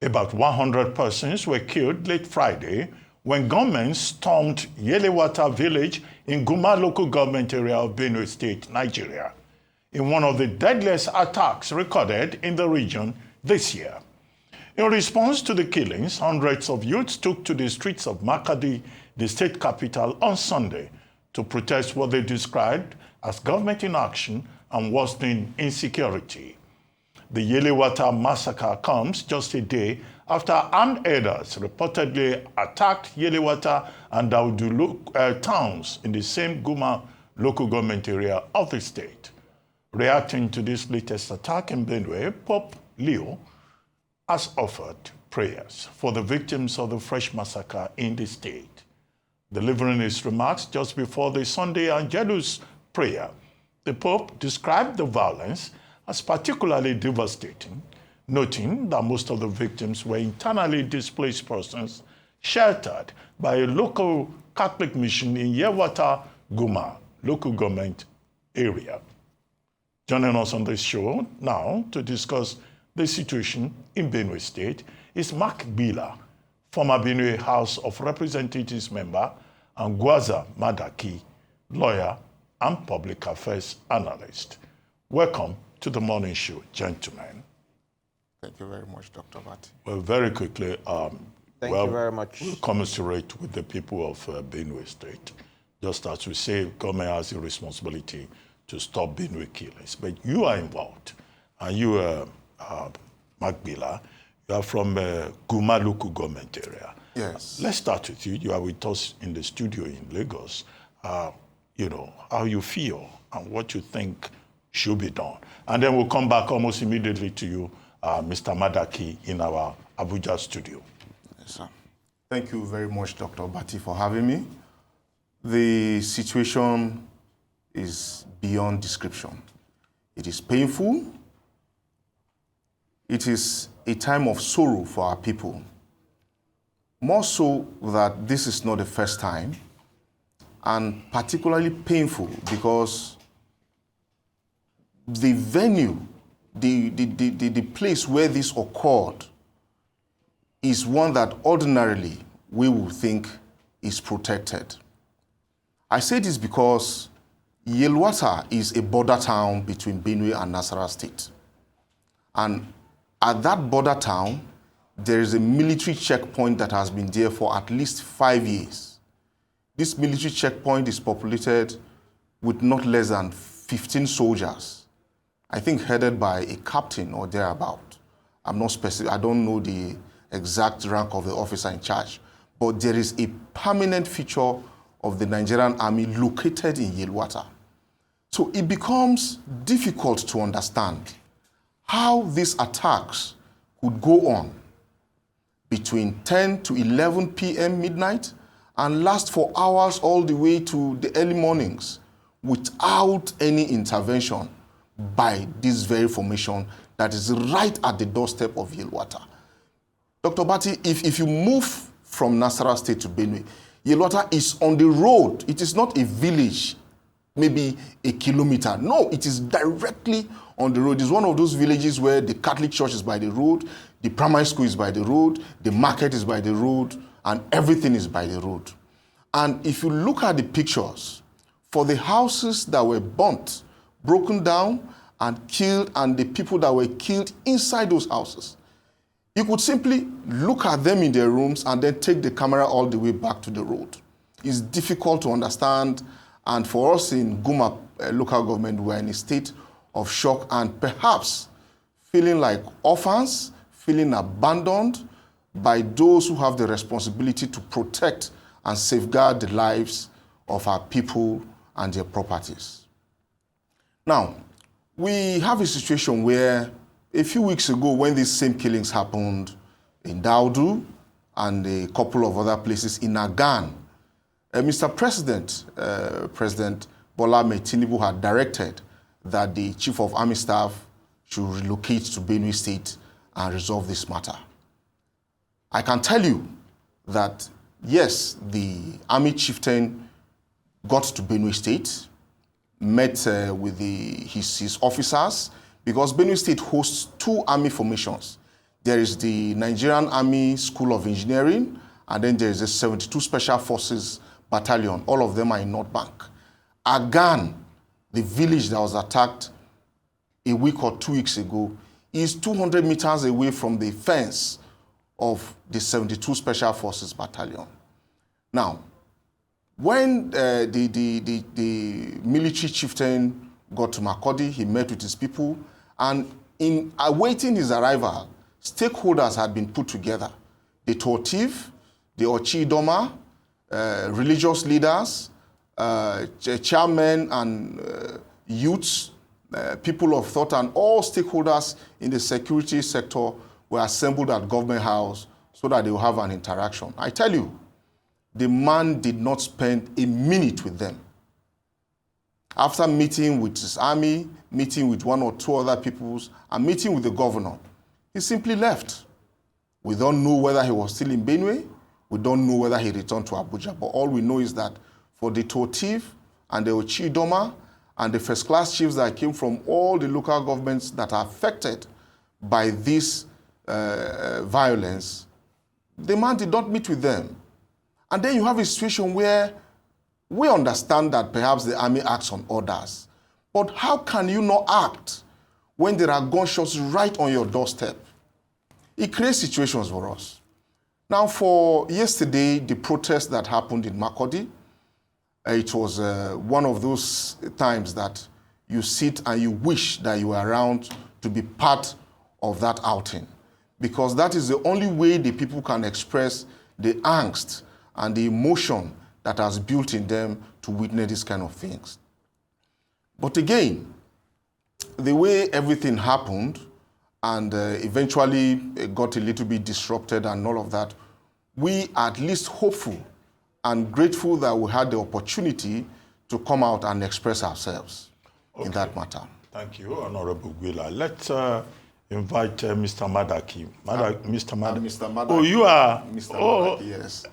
About 100 persons were killed late Friday when gunmen stormed Yelewata village in Guma local government area of Benue State, Nigeria, in one of the deadliest attacks recorded in the region this year. In response to the killings, hundreds of youths took to the streets of Makadi, the state capital, on Sunday to protest what they described as government inaction and worsening insecurity. The Yelewata massacre comes just a day after armed herders reportedly attacked Yelewata and Daudu towns in the same Guma local government area of the state. Reacting to this latest attack in Benue, Pope Leo has offered prayers for the victims of the fresh massacre in the state. Delivering his remarks just before the Sunday Angelus prayer, the Pope described the violence as particularly devastating, noting that most of the victims were internally displaced persons sheltered by a local Catholic mission in Yewata Guma local government area. Joining us on this show now to discuss the situation in Benue State is Gbillah, former Benue House of Representatives member, and Gwaza Madaki, lawyer and public affairs analyst. Welcome to the morning show, gentlemen. Thank you very much, Dr. Bati. Well, very quickly, Thank you very much. We'll commiserate with the people of Benue State. Just as we say, government has a responsibility to stop Benue killings. But you are involved, and you, Gbillah, you are from Guma local government area. Yes. Let's start with you. You are with us in the studio in Lagos. You know, how you feel and what you think should be done. And then we'll come back almost immediately to you, Mr. Madaki, in our Abuja studio. Yes, sir. Thank you very much, Dr. Bati, for having me. The situation is beyond description. It is painful. It is a time of sorrow for our people. More so that this is not the first time, and particularly painful because the venue, the place where this occurred is one that ordinarily we would think is protected. I say this because Yelewata is a border town between Benue and Nasarawa State. And at that border town, there is a military checkpoint that has been there for at least 5 years. This military checkpoint is populated with not less than 15 soldiers, I think headed by a captain or thereabout. I'm not specific, I don't know the exact rank of the officer in charge, but there is a permanent feature of the Nigerian army located in Yelewata. So it becomes difficult to understand how these attacks could go on between 10 to 11 p.m. midnight and last for hours all the way to the early mornings without any intervention by this very formation that is right at the doorstep of Yelewata. Dr. Bati, if you move from Nasarawa State to Benue, Yelewata is on the road. It is not a village, maybe a kilometer. No, it is directly on the road. It's one of those villages where the Catholic church is by the road, the primary school is by the road, the market is by the road, and everything is by the road. And if you look at the pictures, for the houses that were burnt, broken down, and killed, and the people that were killed inside those houses, you could simply look at them in their rooms and then take the camera all the way back to the road. It's difficult to understand, and for us in Guma local government, we're in a state of shock and perhaps feeling like orphans, feeling abandoned by those who have the responsibility to protect and safeguard the lives of our people and their properties. Now, we have a situation where a few weeks ago when these same killings happened in Daudu and a couple of other places in Agan, Mr. President, President Bola Ahmed Tinubu had directed that the Chief of Army Staff should relocate to Benue State and resolve this matter. I can tell you that, yes, the Army chieftain got to Benue State, met with his officers, because Benue State hosts two army formations. There is the Nigerian Army School of Engineering, and then there is the 72 Special Forces Battalion. All of them are in North Bank. Agan, the village that was attacked a week or 2 weeks ago, is 200 meters away from the fence of the 72 Special Forces Battalion. Now, when the military chieftain got to Makurdi, he met with his people, and in awaiting his arrival, stakeholders had been put together. The Totiv, the Ochidoma, religious leaders, chairmen and youths, people of thought, and all stakeholders in the security sector were assembled at Government House so that they will have an interaction. I tell you, the man did not spend a minute with them. After meeting with his army, meeting with one or two other peoples, and meeting with the governor, he simply left. We don't know whether he was still in Benue. We don't know whether he returned to Abuja. But all we know is that for the Totiv and the Ochidoma and the first-class chiefs that came from all the local governments that are affected by this violence, the man did not meet with them. And then you have a situation where we understand that perhaps the army acts on orders. But how can you not act when there are gunshots right on your doorstep? It creates situations for us. Now, for yesterday, the protest that happened in Makurdi, it was one of those times that you sit and you wish that you were around to be part of that outing, because that is the only way the people can express the angst and the emotion that has built in them to witness these kind of things. But again, the way everything happened and eventually it got a little bit disrupted and all of that, we are at least hopeful and grateful that we had the opportunity to come out and express ourselves in that matter. Thank you, Honorable Gbillah. Let's invite Mr. Madaki. Mr. Madaki. Oh, you are? Mr. Madaki, yes.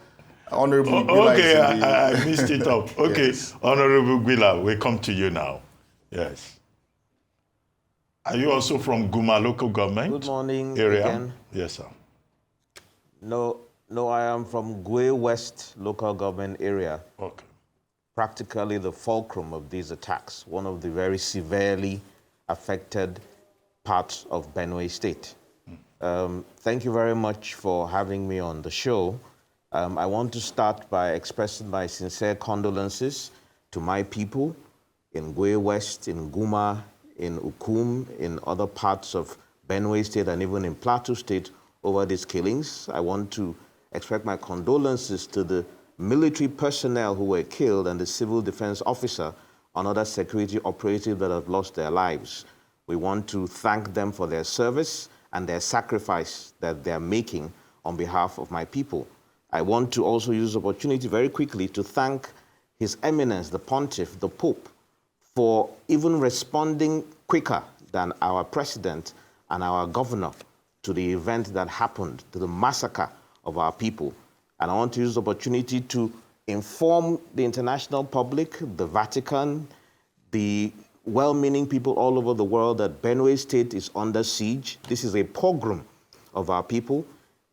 Honorable Gbillah. Okay, I missed it up. Okay, yes. Honorable Gbillah, we come to you now. Yes. Are you also from Guma local government? Good morning area? Again. Yes, sir. No, I am from Gwe West local government area. Okay. Practically the fulcrum of these attacks, one of the very severely affected parts of Benue State. Thank you very much for having me on the show. I want to start by expressing my sincere condolences to my people in Gwe West, in Guma, in Ukum, in other parts of Benue State, and even in Plateau State over these killings. I want to express my condolences to the military personnel who were killed and the civil defense officer and other security operatives that have lost their lives. We want to thank them for their service and their sacrifice that they're making on behalf of my people. I want to also use the opportunity very quickly to thank His Eminence, the Pontiff, the Pope, for even responding quicker than our president and our governor to the event that happened, to the massacre of our people. And I want to use the opportunity to inform the international public, the Vatican, the well-meaning people all over the world that Benue State is under siege. This is a pogrom of our people.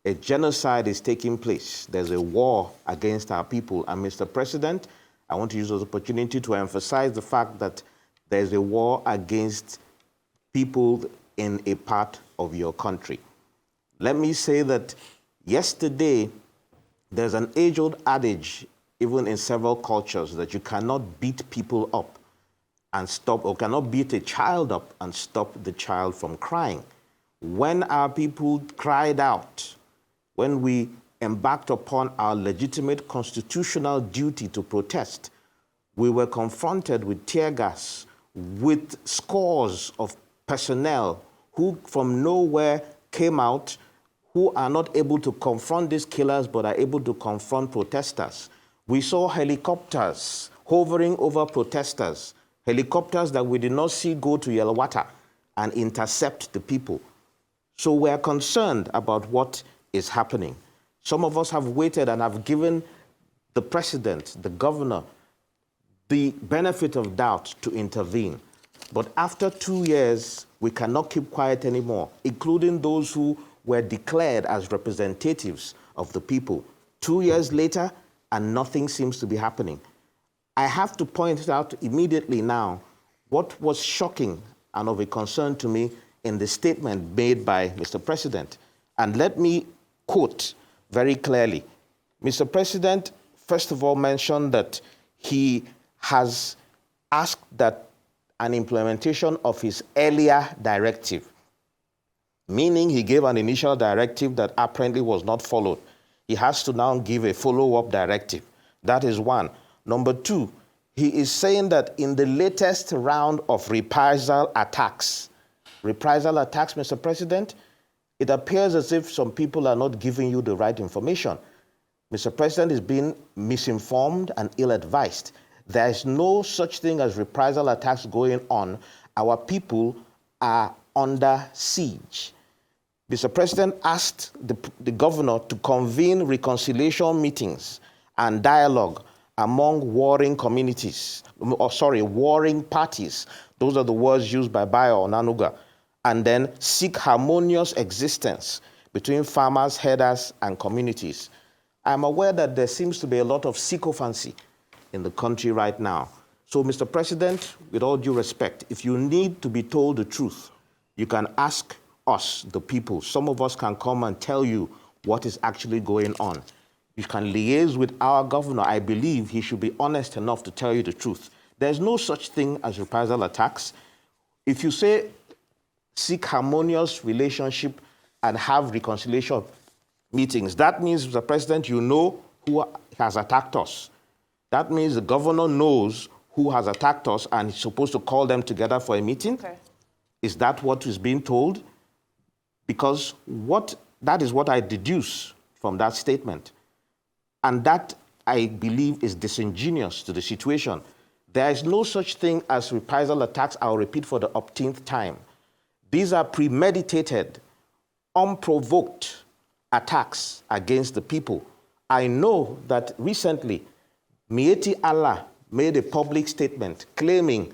A genocide is taking place. There's a war against our people. And Mr. President, I want to use this opportunity to emphasize the fact that there's a war against people in a part of your country. Let me say that yesterday, there's an age-old adage, even in several cultures, that you cannot beat people up and stop, or cannot beat a child up and stop the child from crying. When our people cried out, when we embarked upon our legitimate constitutional duty to protest, we were confronted with tear gas, with scores of personnel who from nowhere came out, who are not able to confront these killers but are able to confront protesters. We saw helicopters hovering over protesters, helicopters that we did not see go to Yelwata and intercept the people. So we are concerned about what is happening. Some of us have waited and have given the president, the governor, the benefit of doubt to intervene. But after 2 years, we cannot keep quiet anymore, including those who were declared as representatives of the people. 2 years later, and nothing seems to be happening. I have to point out immediately now what was shocking and of a concern to me in the statement made by Mr. President. And let me quote very clearly. Mr. President, first of all, mentioned that he has asked that an implementation of his earlier directive, meaning he gave an initial directive that apparently was not followed. He has to now give a follow-up directive. That is one. Number two, he is saying that in the latest round of reprisal attacks, Mr. President, it appears as if some people are not giving you the right information. Mr. President is being misinformed and ill-advised. There is no such thing as reprisal attacks going on. Our people are under siege. Mr. President asked the governor to convene reconciliation meetings and dialogue among warring communities, warring parties. Those are the words used by Bayo Onanuga. And then seek harmonious existence between farmers, herders, and communities. I'm aware that there seems to be a lot of sycophancy in the country right now. So, Mr. President, with all due respect, if you need to be told the truth, you can ask us, the people. Some of us can come and tell you what is actually going on. You can liaise with our governor. I believe he should be honest enough to tell you the truth. There's no such thing as reprisal attacks. If you say seek harmonious relationship and have reconciliation meetings, that means, Mr. President, you know who has attacked us. That means the governor knows who has attacked us and he's supposed to call them together for a meeting. Okay. Is that what is being told? Because that is what I deduce from that statement. And that, I believe, is disingenuous to the situation. There is no such thing as reprisal attacks, I'll repeat for the umpteenth time. These are premeditated, unprovoked attacks against the people. I know that recently, Mieti Allah made a public statement claiming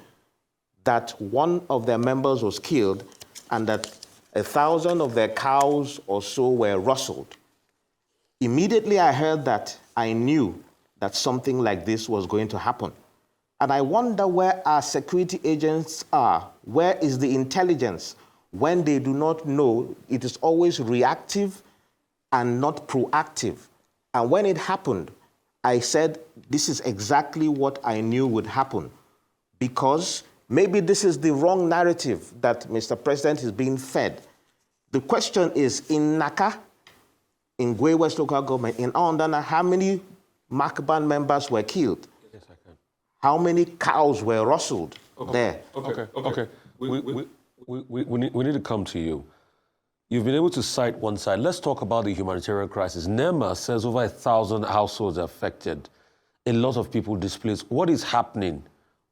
that one of their members was killed and that 1,000 of their cows or so were rustled. Immediately I heard that, I knew that something like this was going to happen. And I wonder where our security agents are. Where is the intelligence when they do not know? It is always reactive and not proactive. And when it happened, I said, this is exactly what I knew would happen. Because maybe this is the wrong narrative that Mr. President is being fed. The question is, in Naka, in Gwe West Local Government, in Aondana, how many Makban members were killed? Yes, I can. How many cows were rustled there? Okay. We need to come to you. You've been able to cite one side. Let's talk about the humanitarian crisis. NEMA says over 1,000 households are affected, a lot of people displaced. What is happening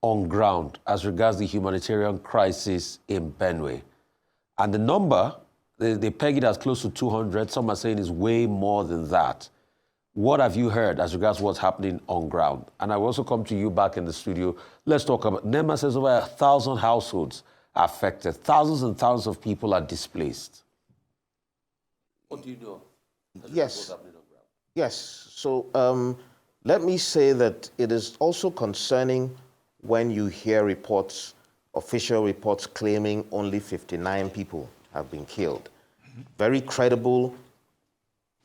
on ground as regards the humanitarian crisis in Benue? And the number, they peg it as close to 200. Some are saying it's way more than that. What have you heard as regards what's happening on ground? And I will also come to you back in the studio. Let's talk about, NEMA says over 1,000 households are affected. Thousands and thousands of people are displaced. What do you know? Yes. Yes. So let me say that it is also concerning when you hear reports, official reports claiming only 59 people have been killed. Very credible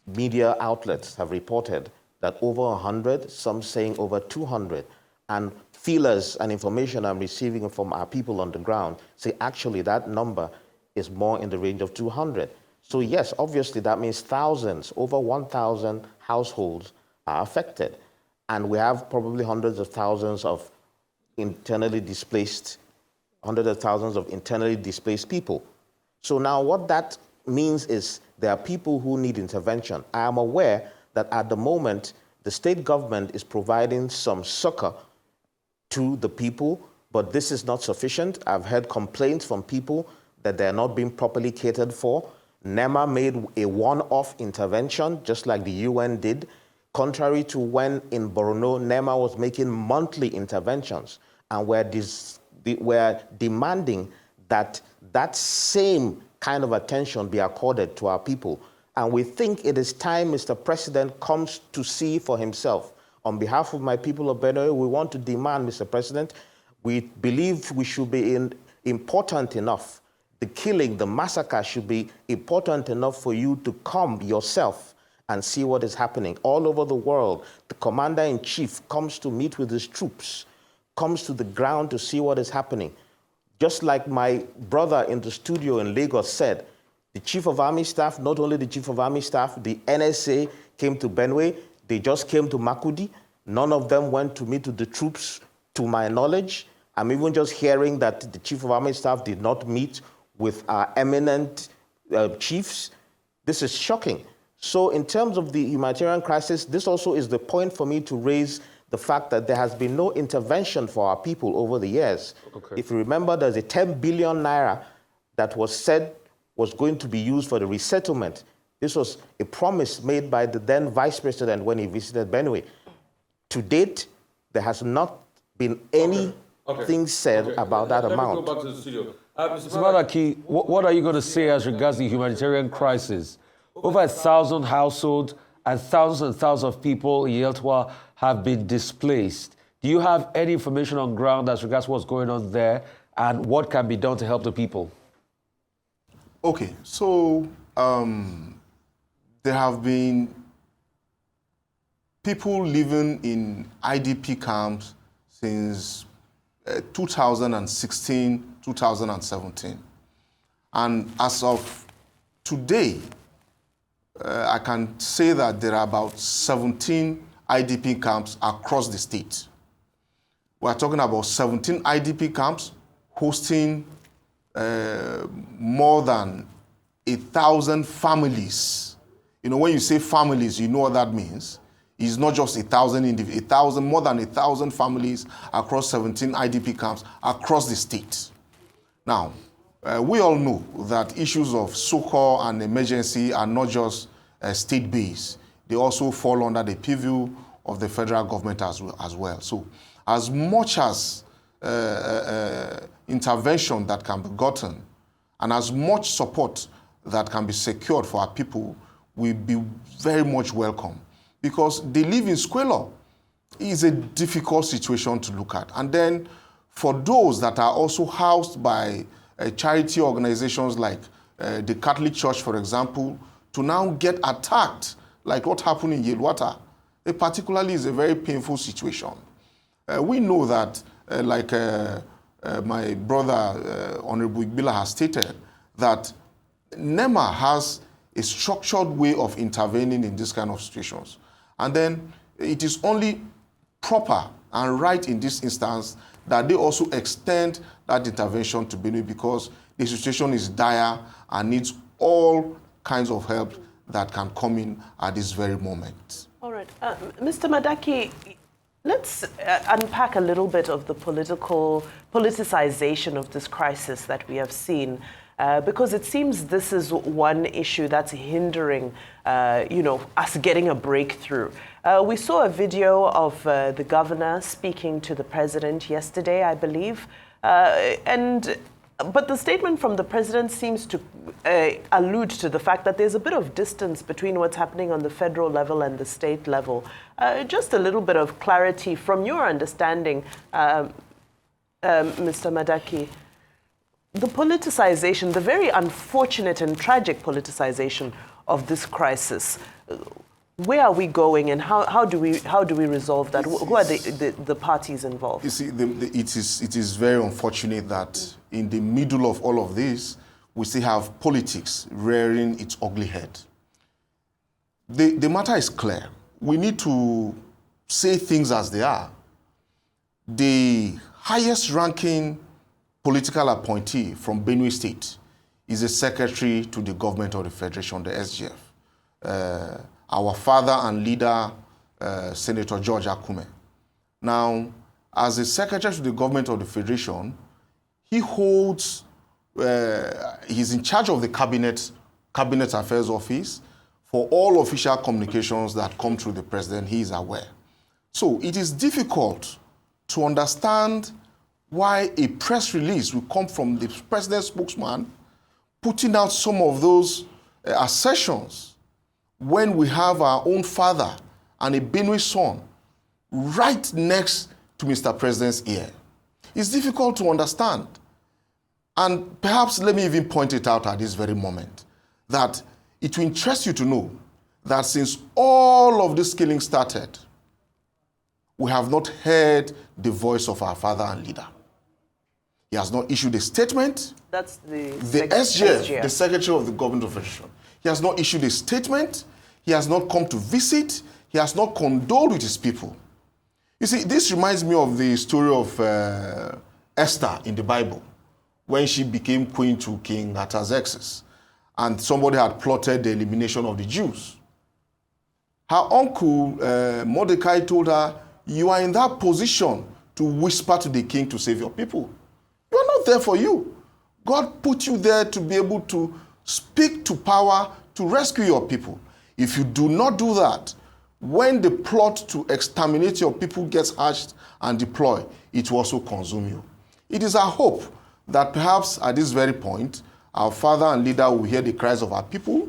media outlets have reported that over 100, some saying over 200, and feelers and information I'm receiving from our people on the ground say actually that number is more in the range of 200. So yes, obviously that means thousands, over 1,000 households are affected. And we have probably hundreds of thousands of internally displaced people. So now what that means is there are people who need intervention. I am aware that at the moment, the state government is providing some succor to the people, but this is not sufficient. I've heard complaints from people that they're not being properly catered for. NEMA made a one-off intervention, just like the UN did, contrary to when in Borno, NEMA was making monthly interventions, and we're demanding that that same kind of attention be accorded to our people. And we think it is time Mr. President comes to see for himself. On behalf of my people of Benue, we want to demand, Mr. President, we believe we should be important enough. The killing, the massacre should be important enough for you to come yourself and see what is happening. All over the world, the commander-in-chief comes to meet with his troops, comes to the ground to see what is happening. Just like my brother in the studio in Lagos said, the chief of army staff, not only the chief of army staff, the NSA came to Benue, they just came to Makudi. None of them went to meet with the troops, to my knowledge. I'm even just hearing that the chief of army staff did not meet with our eminent chiefs. This is shocking. So in terms of the humanitarian crisis, this also is the point for me to raise the fact that there has been no intervention for our people over the years. Okay. If you remember, there's a 10 billion naira that was said was going to be used for the resettlement. This was a promise made by the then vice president when he visited Benue. To date, there has not been anything said about that amount. Let me go back to the studio. Mr. Madaki, what are you going to say as regards the humanitarian crisis? Over 1,000 households and thousands of people in Yeltwa have been displaced. Do you have any information on ground as regards what's going on there and what can be done to help the people? Okay, so there have been people living in IDP camps since 2016, 2017. And as of today, I can say that there are about 17 IDP camps across the state. We're talking about 17 IDP camps hosting more than 1,000 families. You know, when you say families, you know what that means. It's not just 1,000 individuals, more than 1,000 families across 17 IDP camps across the state. Now, we all know that issues of succor and emergency are not just state-based. They also fall under the purview of the federal government as well. So as much as intervention that can be gotten and as much support that can be secured for our people will be very much welcome, because they live in squalor. It's a difficult situation to look at. And then for those that are also housed by charity organizations like the Catholic Church, for example, to now get attacked like what happened in Yelwata, it particularly is a very painful situation. We know that, like my brother, Honorable Gbillah, has stated, that NEMA has a structured way of intervening in this kind of situations. And then it is only proper and right in this instance that they also extend that intervention to Benue, because the situation is dire and needs all kinds of help that can come in at this very moment. All right. Mr. Madaki, let's unpack a little bit of the politicization of this crisis that we have seen, because it seems this is one issue that's hindering, us getting a breakthrough. We saw a video of the governor speaking to the president yesterday, I believe, but the statement from the president seems to allude to the fact that there's a bit of distance between what's happening on the federal level and the state level. Just a little bit of clarity from your understanding, Mr. Madaki. The politicization, the very unfortunate and tragic politicization of this crisis, where are we going, and how do we resolve that? Who are the parties involved? You see, it is very unfortunate that in the middle of all of this, we still have politics rearing its ugly head. The matter is clear. We need to say things as they are. The highest ranking political appointee from Benue State is the secretary to the government of the Federation, the SGF. Our father and leader, Senator George Akume. Now, as a secretary to the government of the Federation, he holds, he's in charge of the Cabinet Affairs Office. For all official communications that come through the president, he is aware. So it is difficult to understand why a press release will come from the president's spokesman, putting out some of those assertions when we have our own father and a Benue son right next to Mr. President's ear? It's difficult to understand. And perhaps let me even point it out at this very moment, that it will interest you to know that since all of this killing started, we have not heard the voice of our father and leader. He has not issued a statement. That's the SGF, the Secretary of the Government of Federation. He has not issued a statement. He has not come to visit. He has not condoled with his people. You see, this reminds me of the story of Esther in the Bible, when she became queen to King Artaxerxes, and somebody had plotted the elimination of the Jews. Her uncle, Mordecai, told her, you are in that position to whisper to the king to save your people. You are not there for you. God put you there to be able to speak to power to rescue your people. If you do not do that, when the plot to exterminate your people gets hatched and deployed, it will also consume you. It is our hope that perhaps at this very point, our father and leader will hear the cries of our people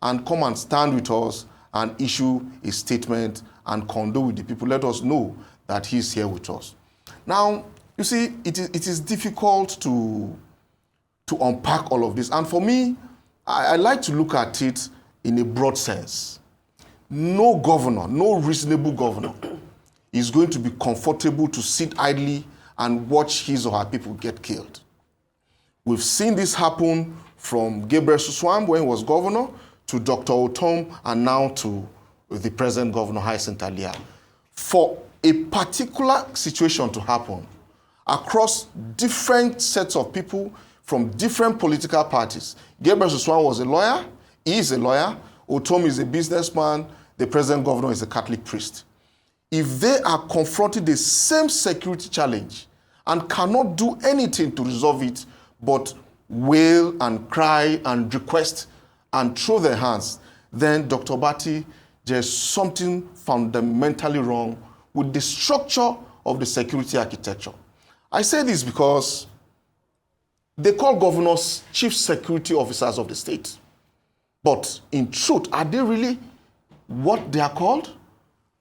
and come and stand with us and issue a statement and condole with the people. Let us know that he's here with us. Now, you see, it is difficult to unpack all of this. And for me, I like to look at it in a broad sense. No governor, no reasonable governor is going to be comfortable to sit idly and watch his or her people get killed. We've seen this happen from Gabriel Suswam when he was governor, to Dr. Otom, and now to the present governor, Hyacinth Alia. For a particular situation to happen across different sets of people from different political parties. Gabriel Suswam was a lawyer, he is a lawyer, Otom is a businessman, the present governor is a Catholic priest. If they are confronting the same security challenge and cannot do anything to resolve it but wail and cry and request and throw their hands, then Dr. Bati, there's something fundamentally wrong with the structure of the security architecture. I say this because they call governors chief security officers of the state. But in truth, are they really what they are called?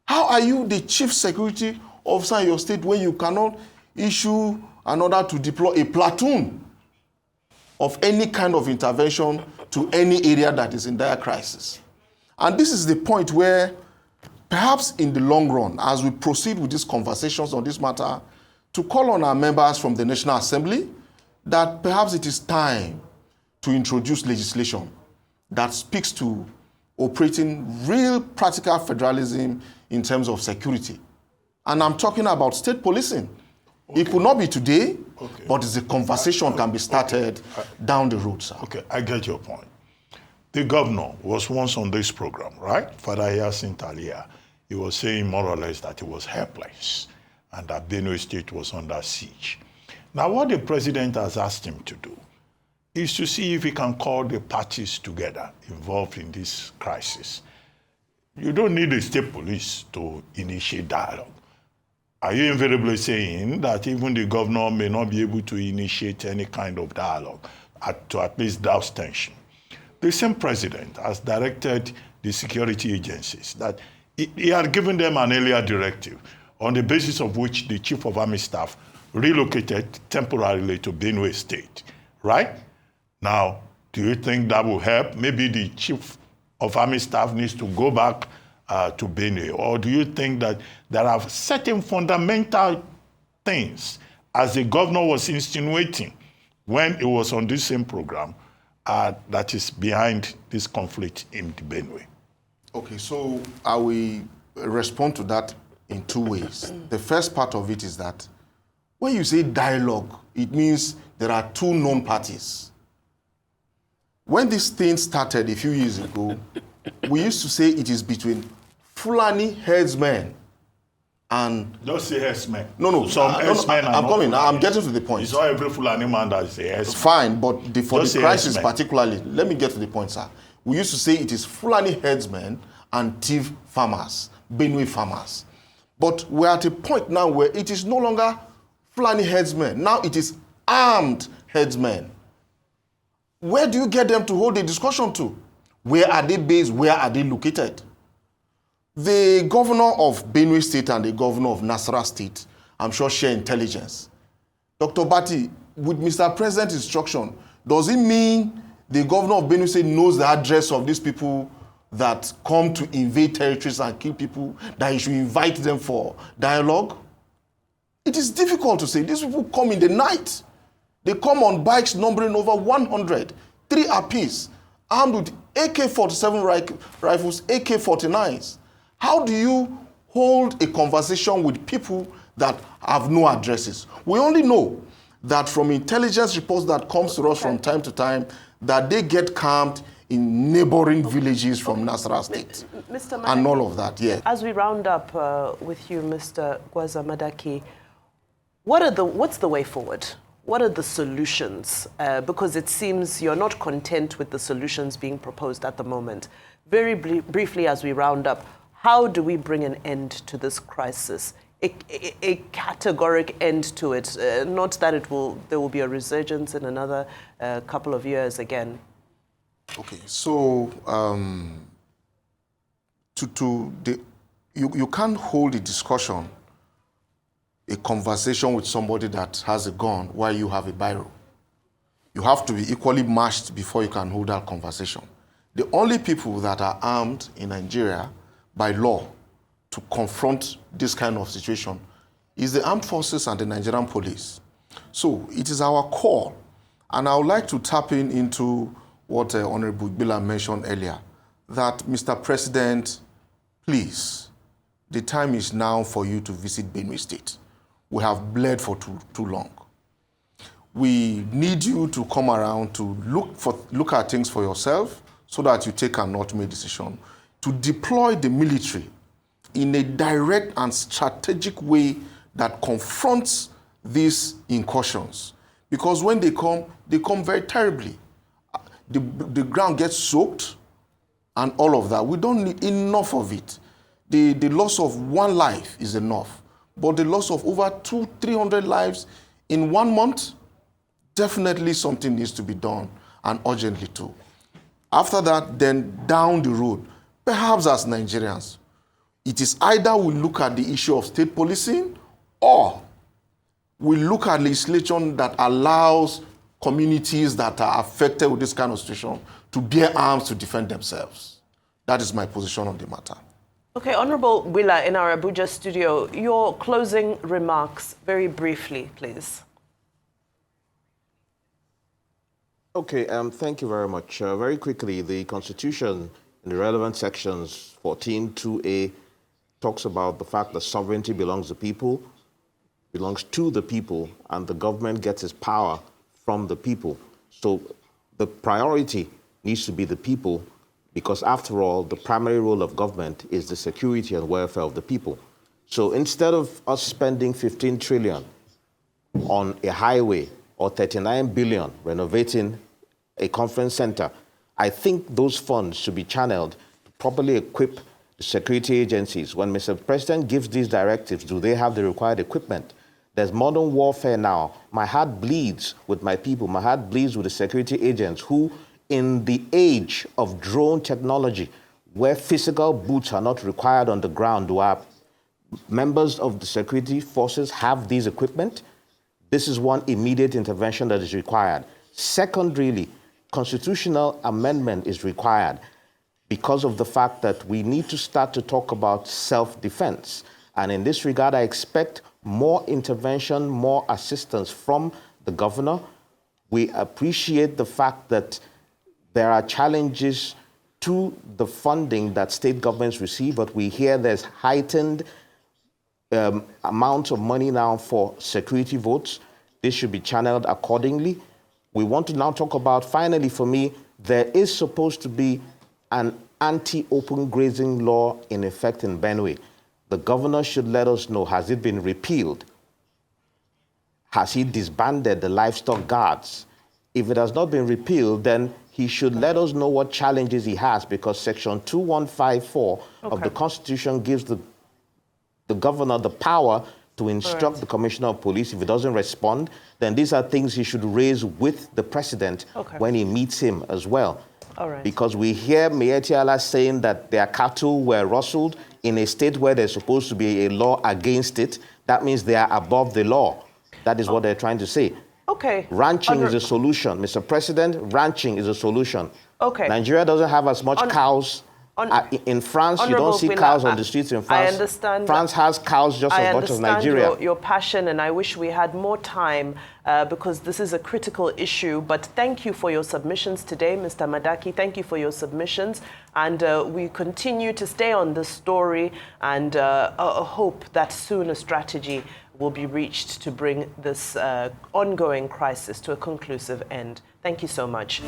How are you the chief security officer in your state when you cannot issue an order to deploy a platoon of any kind of intervention to any area that is in dire crisis? And this is the point where perhaps in the long run, as we proceed with these conversations on this matter, to call on our members from the National Assembly that perhaps it is time to introduce legislation that speaks to operating real practical federalism in terms of security. And I'm talking about state policing. Okay. It could not be today, okay, but it's a conversation can be started down the road, sir. Okay, I get your point. The governor was once on this program, right? Father Hyacinth Alia. He was saying more or less that he was helpless and that Benue State was under siege. Now, what the president has asked him to do is to see if he can call the parties together involved in this crisis. You don't need the state police to initiate dialogue. Are you invariably saying that even the governor may not be able to initiate any kind of dialogue to at least douse tension? The same president has directed the security agencies that he had given them an earlier directive on the basis of which the chief of army staff relocated temporarily to Benue State, right? Now, do you think that will help? Maybe the chief of army staff needs to go back to Benue, or do you think that there are certain fundamental things, as the governor was insinuating when he was on this same program, that is behind this conflict in the Benue? Okay, so I will respond to that in two ways. The first part of it is that when you say dialogue, it means there are two known parties. When this thing started a few years ago, we used to say it is between Fulani herdsmen and... Don't say herdsmen. No. Some herdsmen I'm coming. I'm getting to the point. It's not every Fulani man that is a herdsman. Fine, but for the crisis herdsmen particularly, let me get to the point, sir. We used to say it is Fulani herdsmen and thief farmers, Benue farmers. But we're at a point now where it is no longer Fulani herdsmen. Now it is armed herdsmen. Where do you get them to hold a discussion to? Where are they based? Where are they located? The governor of Benue State and the governor of Nasarawa State, I'm sure, share intelligence. Dr. Bati, with Mr. President's instruction, does it mean the governor of Benue State knows the address of these people that come to invade territories and kill people, that he should invite them for dialogue? It is difficult to say. These people come in the night. They come on bikes numbering over 100, 3 apiece, armed with AK-47 rifles, AK-49s. How do you hold a conversation with people that have no addresses? We only know that from intelligence reports that comes to us from time to time, that they get camped in neighboring villages from Nasarawa State. Mr. Madaki, and all of that, yeah. As we round up with you, Mr. Gwaza Madaki, what's the way forward? What are the solutions? Because it seems you're not content with the solutions being proposed at the moment. Very briefly, as we round up, how do we bring an end to this crisis? A categoric end to it, not that there will be a resurgence in another couple of years again. Okay, so you can't hold a discussion, a conversation with somebody that has a gun while you have a biro. You have to be equally matched before you can hold that conversation. The only people that are armed in Nigeria by law to confront this kind of situation is the armed forces and the Nigerian police. So it is our call, and I would like to tap into what Honorable Gbillah mentioned earlier, that Mr. President, please, the time is now for you to visit Benue State. We have bled for too long. We need you to come around to look at things for yourself so that you take an ultimate decision to deploy the military in a direct and strategic way that confronts these incursions. Because when they come very terribly. The ground gets soaked and all of that. We don't need enough of it. The loss of one life is enough. But the loss of over 200-300 lives in 1 month, definitely something needs to be done, and urgently too. After that, then down the road, perhaps as Nigerians, it is either we look at the issue of state policing or we look at legislation that allows communities that are affected with this kind of situation to bear arms to defend themselves. That is my position on the matter. Okay, Honorable Gbillah, in our Abuja studio, your closing remarks, very briefly, please. Okay, thank you very much. Very quickly, the Constitution in the relevant sections 14(2)(a) talks about the fact that sovereignty belongs to the people, and the government gets its power from the people. So the priority needs to be the people, because after all, the primary role of government is the security and welfare of the people. So instead of us spending 15 trillion on a highway or 39 billion renovating a conference center, I think those funds should be channeled to properly equip the security agencies. When Mr. President gives these directives, do they have the required equipment? There's modern warfare now. My heart bleeds with my people. My heart bleeds with the security agents who, in the age of drone technology, where physical boots are not required on the ground, do our members of the security forces have these equipment? This is one immediate intervention that is required. Secondarily, constitutional amendment is required because of the fact that we need to start to talk about self-defense. And in this regard, I expect more intervention, more assistance from the governor. We appreciate the fact that there are challenges to the funding that state governments receive, but we hear there's heightened amounts of money now for security votes. This should be channeled accordingly. We want to now talk about, finally for me, there is supposed to be an anti-open grazing law in effect in Benue. The governor should let us know, has it been repealed? Has he disbanded the livestock guards? If it has not been repealed, then he should let us know what challenges he has, because Section 2154 of the Constitution gives the governor the power to instruct the Commissioner of Police. If he doesn't respond, then these are things he should raise with the President when he meets him as well. Because we hear Miyetti Allah saying that their cattle were rustled in a state where there's supposed to be a law against it. That means they are above the law. That is what they're trying to say. Ranching is a solution. Mr. President, ranching is a solution. Nigeria doesn't have as much cows. In France, you don't see cows on the streets in France. I understand. France has cows just as much as Nigeria. I understand your passion, and I wish we had more time because this is a critical issue. But thank you for your submissions today, Mr. Madaki. Thank you for your submissions. And we continue to stay on this story and hope that soon a strategy will be reached to bring this ongoing crisis to a conclusive end. Thank you so much.